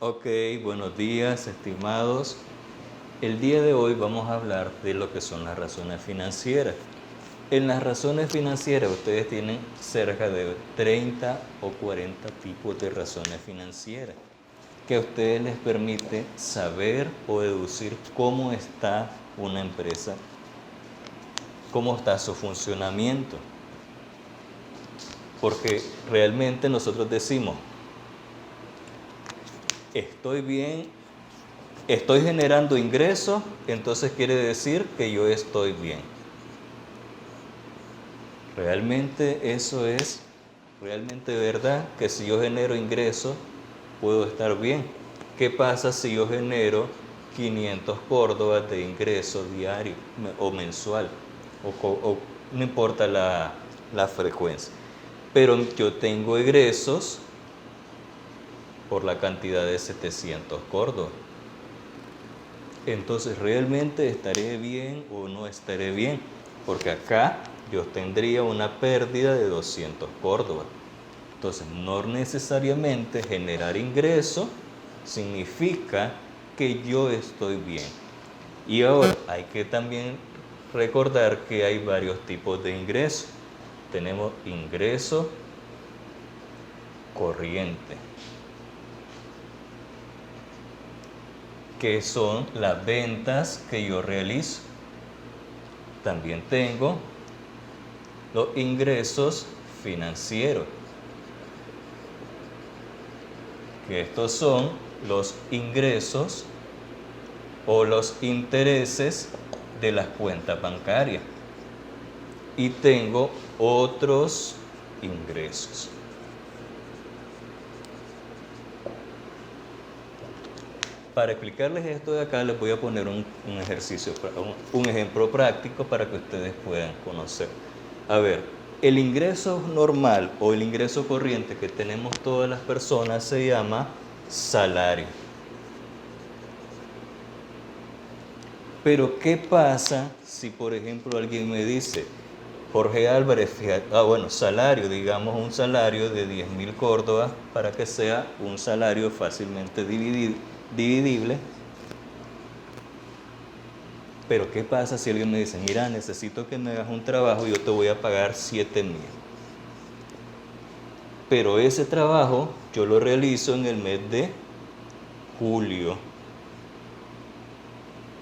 Ok, buenos días, estimados. El día de hoy vamos a hablar de lo que son las razones financieras. En las razones financieras ustedes tienen cerca de 30 o 40 tipos de razones financieras que a ustedes les permite saber o deducir cómo está una empresa, cómo está su funcionamiento. Porque realmente nosotros decimos, estoy bien, estoy generando ingresos, entonces quiere decir que yo estoy bien. Realmente eso es realmente verdad, que si yo genero ingresos, puedo estar bien. ¿Qué pasa si yo genero 500 córdobas de ingreso diario o mensual? O no importa la frecuencia. Pero yo tengo egresos por la cantidad de 700 córdobas. Entonces, ¿realmente estaré bien o no estaré bien? Porque acá yo tendría una pérdida de 200 córdobas. Entonces, no necesariamente generar ingreso significa que yo estoy bien. Y ahora hay que también recordar que hay varios tipos de ingresos. Tenemos ingreso corriente, que son las ventas que yo realizo. También tengo los ingresos financieros, que estos son los ingresos o los intereses de las cuentas bancarias. Y tengo otros ingresos. Para explicarles esto de acá, les voy a poner un ejercicio, un ejemplo práctico para que ustedes puedan conocer. A ver, el ingreso normal o el ingreso corriente que tenemos todas las personas se llama salario. Pero ¿qué pasa si, por ejemplo, alguien me dice, Jorge Álvarez, salario, digamos un salario de 10.000 córdobas para que sea un salario fácilmente dividible? Pero ¿qué pasa si alguien me dice, mira, necesito que me hagas un trabajo y yo te voy a pagar 7.000? Pero ese trabajo yo lo realizo en el mes de julio.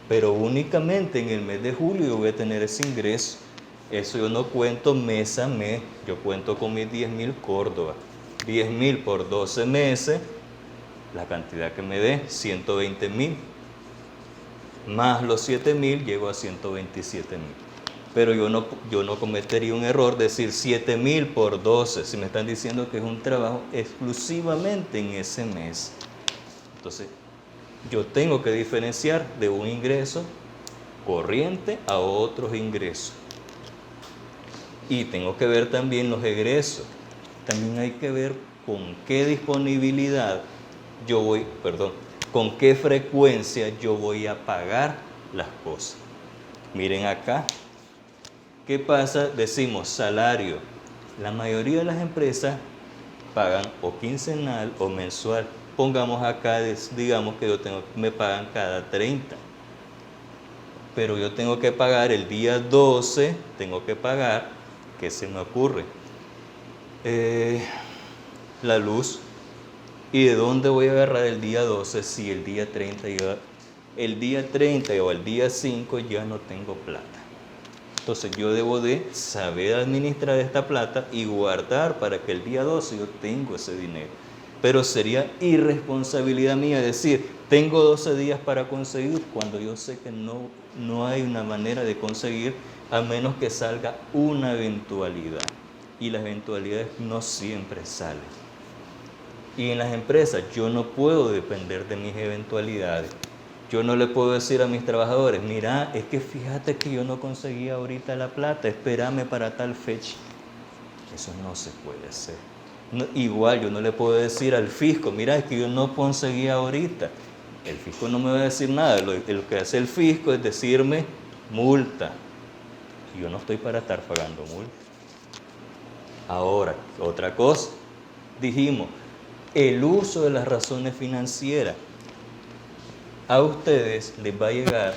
Pero únicamente en el mes de julio yo voy a tener ese ingreso. Eso yo no cuento mes a mes, yo cuento con mis 10.000 córdobas. 10.000 por 12 meses, la cantidad que me dé, 120.000. Más los 7.000, llego a 127.000. Pero yo no cometería un error decir 7.000 por 12, si me están diciendo que es un trabajo exclusivamente en ese mes. Entonces, yo tengo que diferenciar de un ingreso corriente a otros ingresos. Y tengo que ver también los egresos. También hay que ver con qué disponibilidad con qué frecuencia yo voy a pagar las cosas. Miren acá. ¿Qué pasa? Decimos salario. La mayoría de las empresas pagan o quincenal o mensual. Pongamos acá, digamos que me pagan cada 30. Pero yo tengo que pagar el día 12, ¿qué se me ocurre? La luz. ¿Y de dónde voy a agarrar el día 12 si el día 30 o el día 5 ya no tengo plata? Entonces yo debo de saber administrar esta plata y guardar para que el día 12 yo tenga ese dinero. Pero sería irresponsabilidad mía decir, tengo 12 días para conseguir, cuando yo sé que no hay una manera de conseguir a menos que salga una eventualidad. Y las eventualidades no siempre salen. Y en las empresas yo no puedo depender de mis eventualidades. Yo no le puedo decir a mis trabajadores, mira, es que fíjate que yo no conseguí ahorita la plata, espérame para tal fecha. Eso no se puede hacer. Igual yo no le puedo decir al fisco, mira, es que yo no conseguí ahorita. El fisco no me va a decir nada. Lo que hace el fisco es decirme multa. Y yo no estoy para estar pagando multa. Ahora, otra cosa. Dijimos, el uso de las razones financieras. A ustedes les va a llegar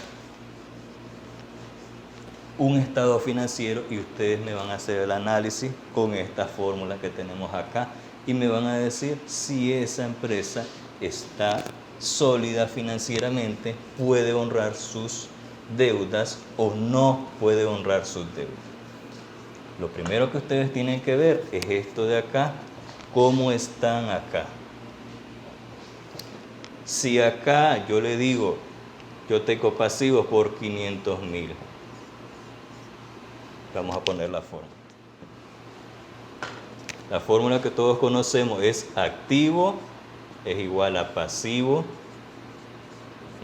un estado financiero y ustedes me van a hacer el análisis con esta fórmula que tenemos acá y me van a decir si esa empresa está sólida financieramente, puede honrar sus deudas o no puede honrar sus deudas. Lo primero que ustedes tienen que ver es esto de acá, cómo están acá. Si acá yo le digo, yo tengo pasivo por 500,000, vamos a poner la fórmula. La fórmula que todos conocemos es activo es igual a pasivo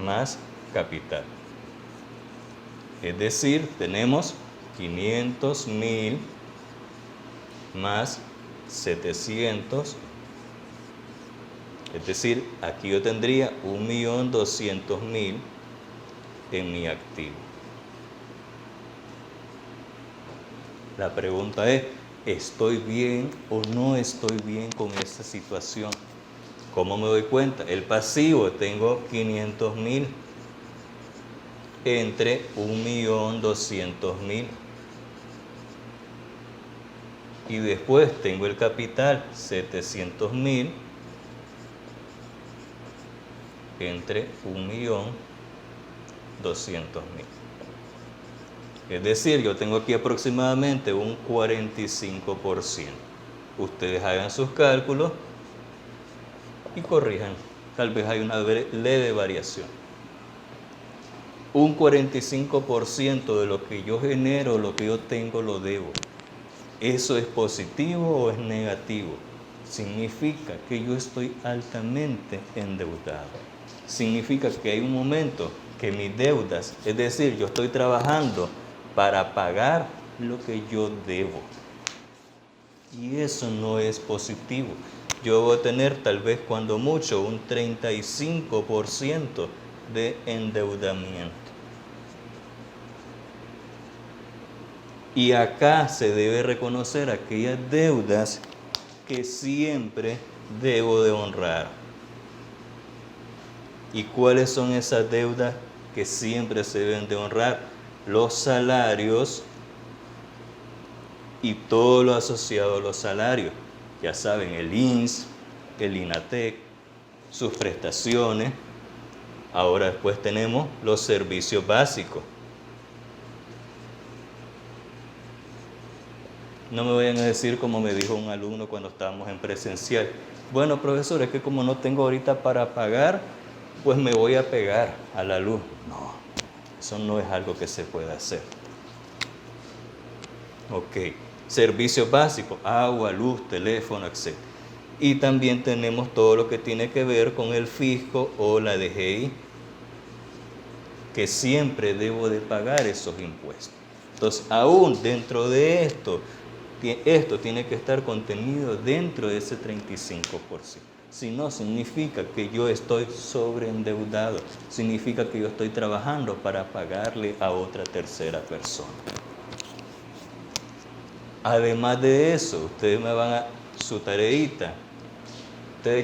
más capital. Es decir, tenemos 500,000 más 700. Es decir, aquí yo tendría 1.200.000 en mi activo. La pregunta es, ¿estoy bien o no estoy bien con esta situación? ¿Cómo me doy cuenta? El pasivo, tengo 500,000 entre 1.200.000. Y después tengo el capital, 700,000 entre 1.200.000. Es decir, yo tengo aquí aproximadamente un 45%. Ustedes hagan sus cálculos y corrijan. Tal vez hay una leve variación. Un 45% de lo que yo genero, lo que yo tengo, lo debo. ¿Eso es positivo o es negativo? Significa que yo estoy altamente endeudado. Significa que hay un momento que mis deudas, es decir, yo estoy trabajando para pagar lo que yo debo. Y eso no es positivo. Yo voy a tener tal vez cuando mucho un 35% de endeudamiento. Y acá se debe reconocer aquellas deudas que siempre debo de honrar. ¿Y cuáles son esas deudas que siempre se deben de honrar? Los salarios y todo lo asociado a los salarios. Ya saben, el INSS, el INATEC, sus prestaciones. Ahora después tenemos los servicios básicos. No me vayan a decir como me dijo un alumno cuando estábamos en presencial. Bueno, profesor, es que como no tengo ahorita para pagar, pues me voy a pegar a la luz. No, eso no es algo que se pueda hacer. Ok, servicios básicos, agua, luz, teléfono, etc. Y también tenemos todo lo que tiene que ver con el fisco o la DGI, que siempre debo de pagar esos impuestos. Entonces, aún dentro de esto tiene que estar contenido dentro de ese 35%. Si no, significa que yo estoy sobreendeudado, significa que yo estoy trabajando para pagarle a otra tercera persona. Además de eso, ustedes me van a su tareita.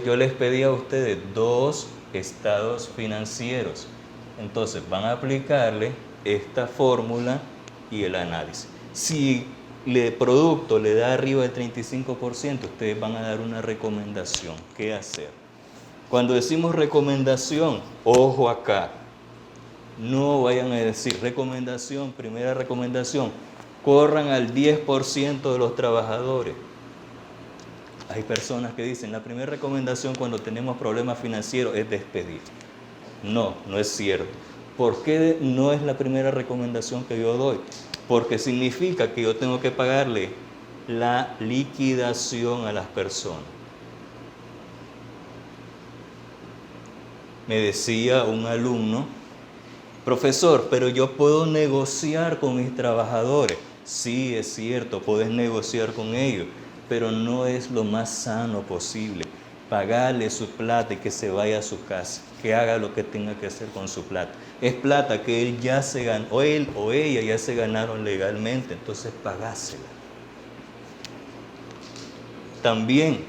Yo les pedí a ustedes 2 estados financieros. Entonces van a aplicarle esta fórmula y el análisis. Si el producto le da arriba del 35%, ustedes van a dar una recomendación. ¿Qué hacer? Cuando decimos recomendación, ojo acá, no vayan a decir recomendación, primera recomendación, corran al 10% de los trabajadores. Hay personas que dicen, la primera recomendación cuando tenemos problemas financieros es despedir. No, no es cierto. ¿Por qué no es la primera recomendación que yo doy? Porque significa que yo tengo que pagarle la liquidación a las personas. Me decía un alumno, profesor, pero yo puedo negociar con mis trabajadores. Sí, es cierto, puedes negociar con ellos, pero no es lo más sano posible. Pagarle su plata y que se vaya a su casa, que haga lo que tenga que hacer con su plata. Es plata que él ya se ganó, o él o ella ya se ganaron legalmente, entonces pagásela. También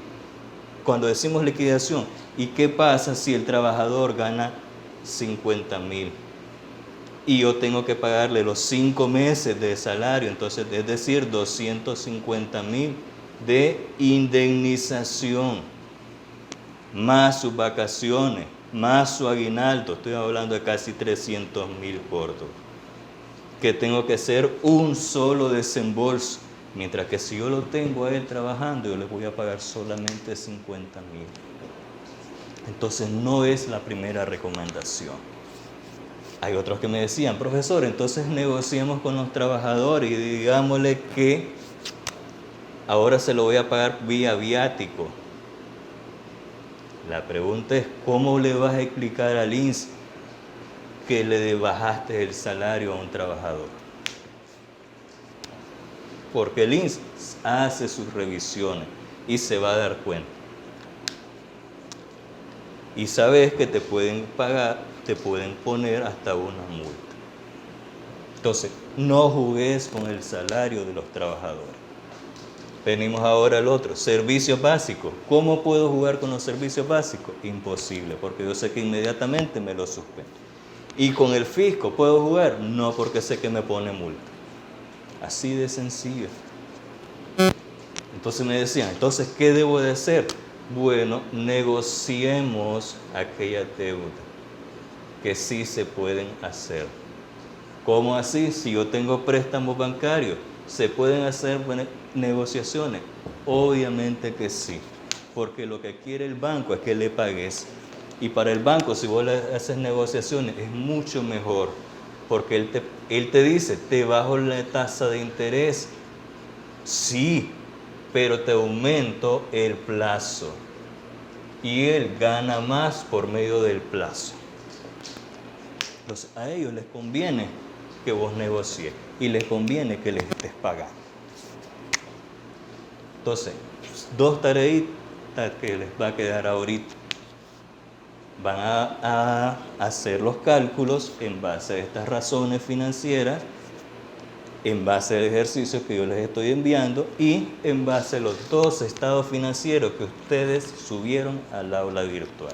cuando decimos liquidación, ¿y qué pasa si el trabajador gana 50,000? Y yo tengo que pagarle los 5 meses de salario, entonces es decir, 250,000 de indemnización, más sus vacaciones, más su aguinaldo, estoy hablando de casi 300,000 cortos, que tengo que hacer un solo desembolso, mientras que si yo lo tengo a él trabajando, yo le voy a pagar solamente 50,000. Entonces no es la primera recomendación. Hay otros que me decían, profesor, entonces negociemos con los trabajadores y digámosle que ahora se lo voy a pagar vía viático. La pregunta es, ¿cómo le vas a explicar al INSS que le bajaste el salario a un trabajador? Porque el INSS hace sus revisiones y se va a dar cuenta. Y sabes que te pueden pagar, te pueden poner hasta una multa. Entonces, no jugues con el salario de los trabajadores. Venimos ahora al otro, servicios básicos. ¿Cómo puedo jugar con los servicios básicos? Imposible, porque yo sé que inmediatamente me lo suspendo. ¿Y con el fisco puedo jugar? No, porque sé que me pone multa. Así de sencillo. Entonces me decían, entonces, ¿qué debo de hacer? Bueno, negociemos aquella deuda que sí se pueden hacer. ¿Cómo así? Si yo tengo préstamos bancarios, ¿se pueden hacer negociaciones? Obviamente que sí, porque lo que quiere el banco es que le pagues. Y para el banco, si vos le haces negociaciones, es mucho mejor, porque él te dice, te bajo la tasa de interés. Sí, pero te aumento el plazo. Y él gana más por medio del plazo. Entonces, a ellos les conviene que vos negocies y les conviene que les estés pagando. Entonces, 2 tareitas que les va a quedar ahorita. Van a hacer los cálculos en base a estas razones financieras, en base al ejercicio que yo les estoy enviando y en base a los 2 estados financieros que ustedes subieron al aula virtual.